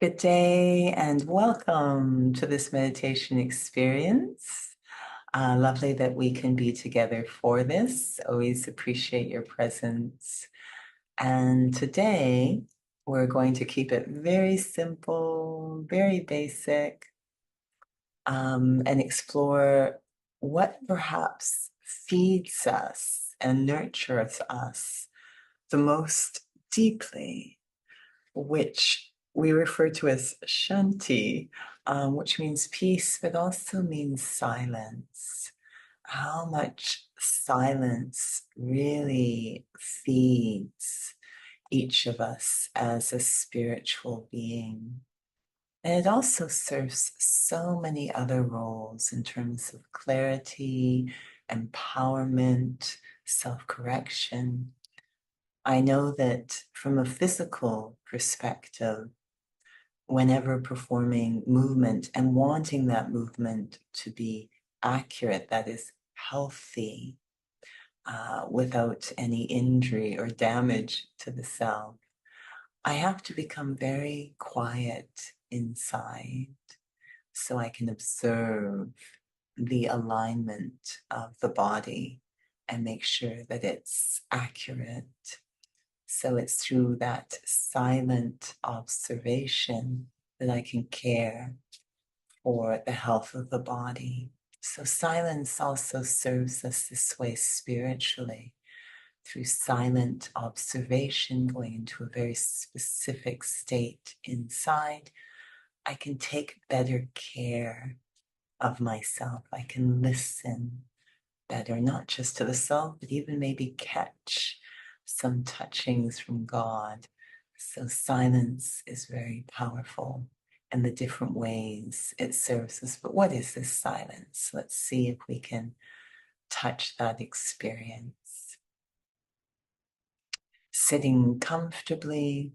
Good day and welcome to this meditation experience. Lovely that we can be together for this. Always appreciate your presence. And today we're going to keep it very simple, very basic, and explore what perhaps feeds us and nurtures us the most deeply, which we refer to as shanti, which means peace, but also means silence. How much silence really feeds each of us as a spiritual being. And it also serves so many other roles in terms of clarity, empowerment, self-correction. I know that from a physical perspective, whenever performing movement and wanting that movement to be accurate, that is healthy, without any injury or damage to the self, I have to become very quiet inside so I can observe the alignment of the body and make sure that it's accurate. So it's through that silent observation that I can care for the health of the body. So silence also serves us this way spiritually, through silent observation, going into a very specific state inside. I can take better care of myself. I can listen better, not just to the self, but even maybe catch some touchings from God. So silence is very powerful and the different ways it serves us. But what is this silence? Let's see if we can touch that experience. Sitting comfortably,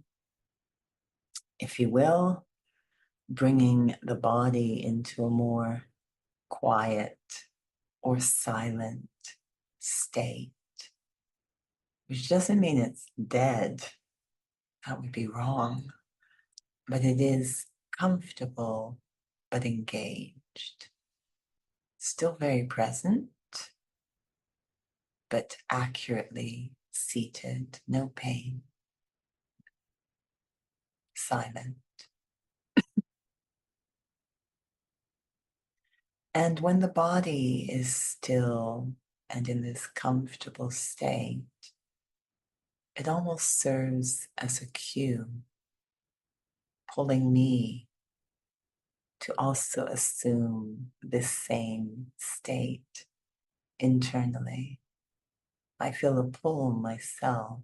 if you will, bringing the body into a more quiet or silent state, which doesn't mean it's dead. That would be wrong. But it is comfortable, but engaged. Still very present, but accurately seated. No pain. Silent. And when the body is still and in this comfortable state, it almost serves as a cue, pulling me to also assume this same state internally. I feel a pull myself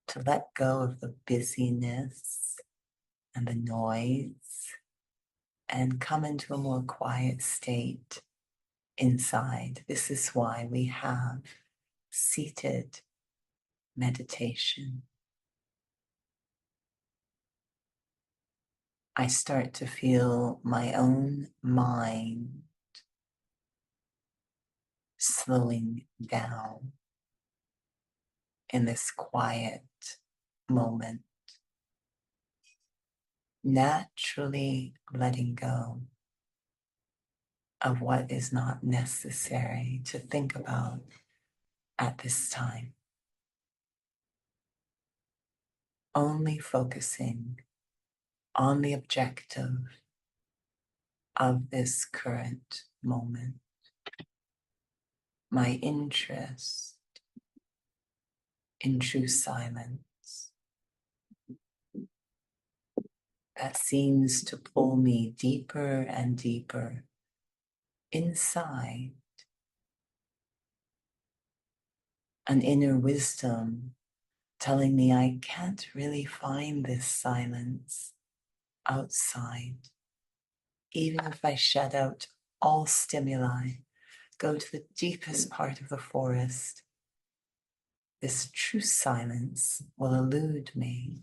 to let go of the busyness and the noise and come into a more quiet state inside. This is why we have seated meditation. I start to feel my own mind slowing down in this quiet moment, naturally letting go of what is not necessary to think about at this time. Only focusing on the objective of this current moment. My interest in true silence that seems to pull me deeper and deeper inside. An inner wisdom telling me I can't really find this silence outside. Even if I shut out all stimuli, go to the deepest part of the forest, this true silence will elude me.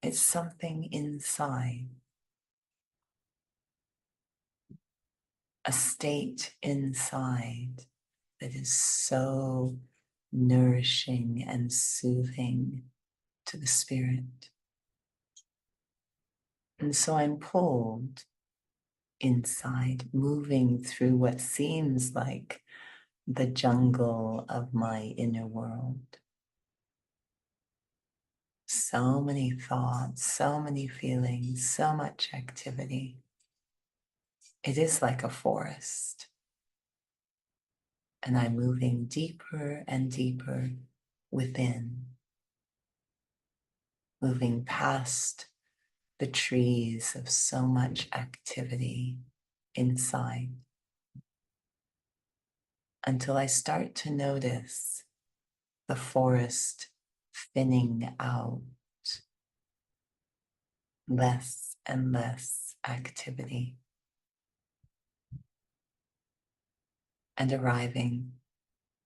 It's something inside, a state inside that is so nourishing and soothing to the spirit. And so I'm pulled inside, moving through what seems like the jungle of my inner world. So many thoughts, so many feelings, so much activity. It is like a forest. And I'm moving deeper and deeper within, moving past the trees of so much activity inside until I start to notice the forest thinning out, less and less activity, and arriving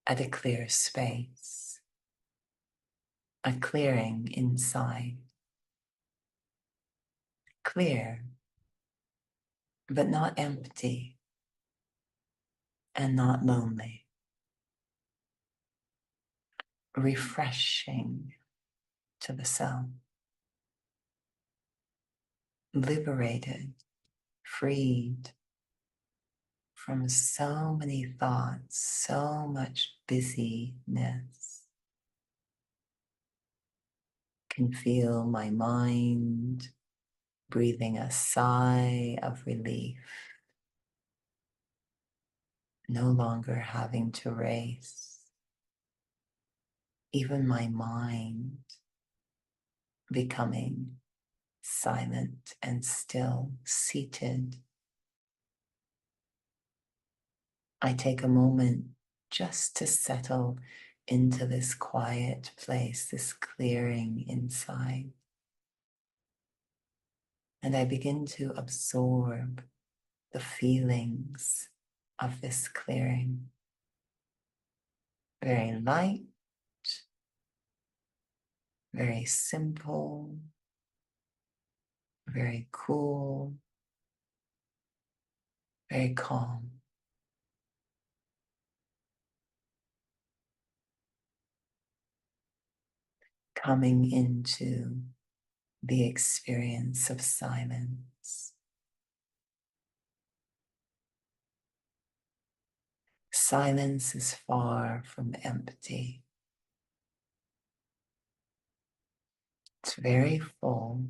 at a clear space, a clearing inside, clear, but not empty and not lonely, refreshing to the soul, liberated, freed from so many thoughts, so much busyness. Can feel my mind breathing a sigh of relief, no longer having to race. Even my mind becoming silent and still, seated. I take a moment just to settle into this quiet place, this clearing inside. And I begin to absorb the feelings of this clearing. Very light, very simple, very cool, very calm. Coming into the experience of silence. Silence is far from empty. It's very full,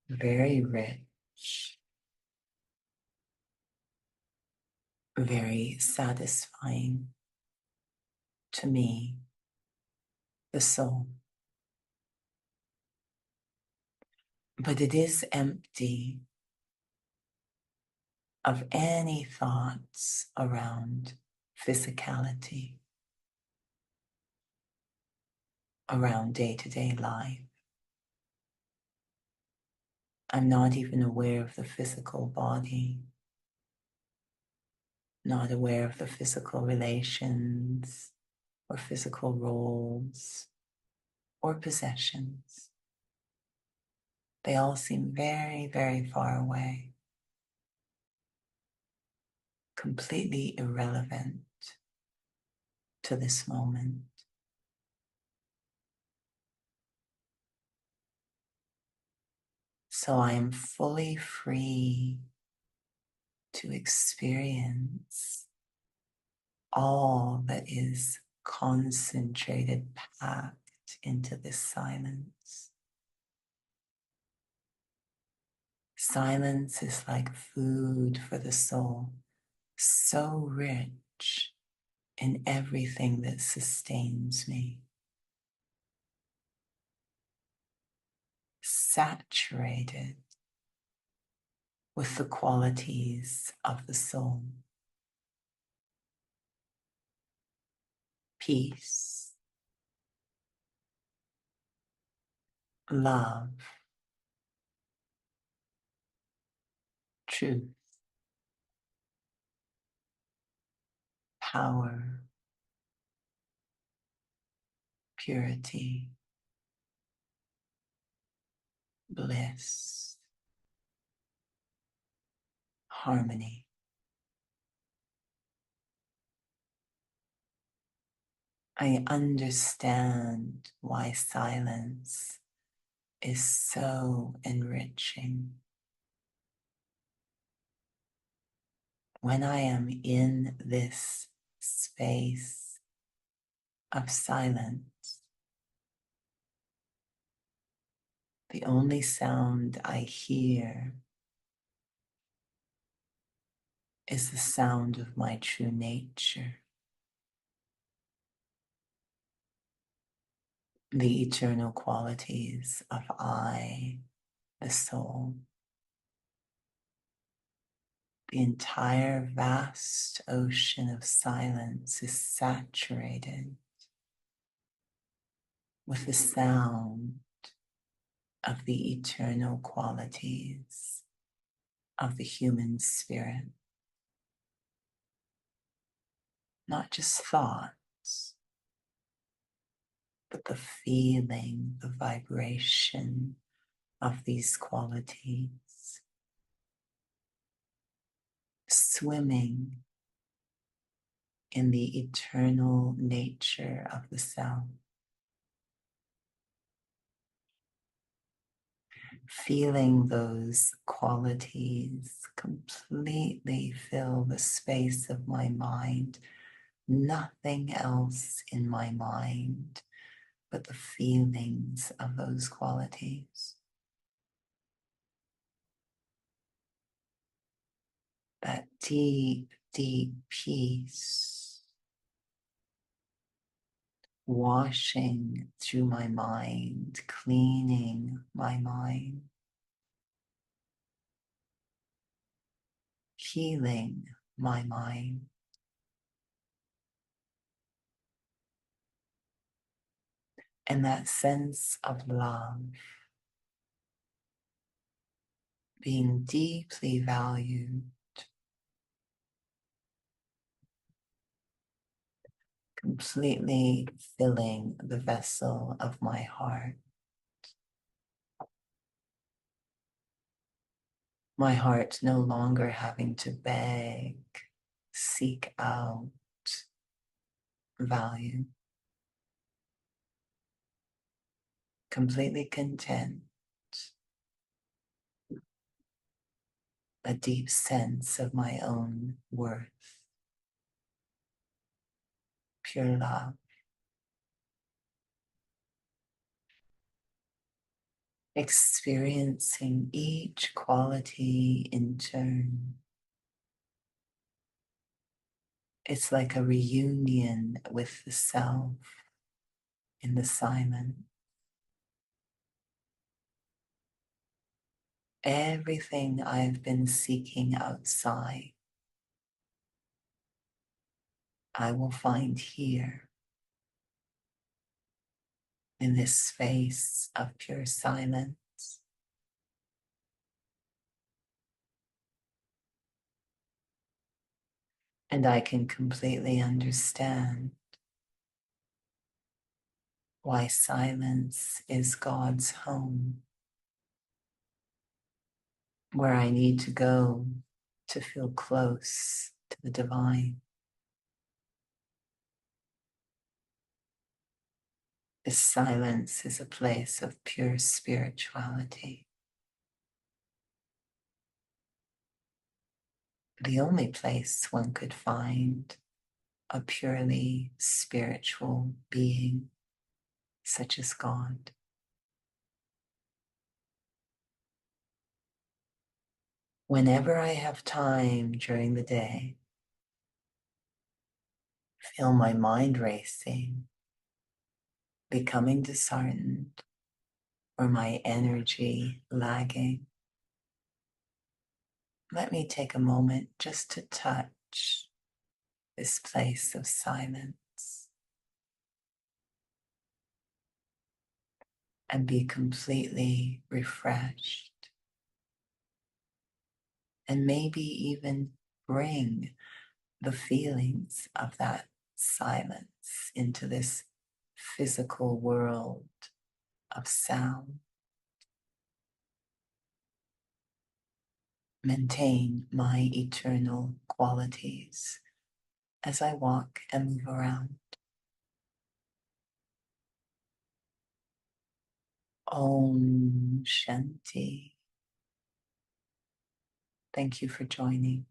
very rich, very satisfying to me, the soul. But it is empty of any thoughts around physicality, around day-to-day life. I'm not even aware of the physical body, not aware of the physical relations or physical roles or possessions. They all seem very, very far away, completely irrelevant to this moment. So I am fully free to experience all that is concentrated, packed into this silence. Silence is like food for the soul, so rich in everything that sustains me, saturated with the qualities of the soul. Peace, love, truth, power, purity, bliss, harmony. I understand why silence is so enriching. When I am in this space of silence, the only sound I hear is the sound of my true nature, the eternal qualities of I, the soul. The entire vast ocean of silence is saturated with the sound of the eternal qualities of the human spirit. Not just thoughts, but the feeling, the vibration of these qualities, swimming in the eternal nature of the self, feeling those qualities completely fill the space of my mind, nothing else in my mind but the feelings of those qualities. That deep, deep peace washing through my mind, cleaning my mind, healing my mind. And that sense of love, being deeply valued, completely filling the vessel of my heart. My heart no longer having to beg, seek out value, completely content, a deep sense of my own worth, pure love. Experiencing each quality in turn. It's like a reunion with the self in the silence. Everything I've been seeking outside, I will find here in this space of pure silence. And I can completely understand why silence is God's home, where I need to go to feel close to the divine. This silence is a place of pure spirituality. The only place one could find a purely spiritual being such as God. Whenever I have time during the day, feel my mind racing, becoming disheartened, or my energy lagging, let me take a moment just to touch this place of silence and be completely refreshed. And maybe even bring the feelings of that silence into this physical world of sound. Maintain my eternal qualities as I walk and move around. Om Shanti. Thank you for joining.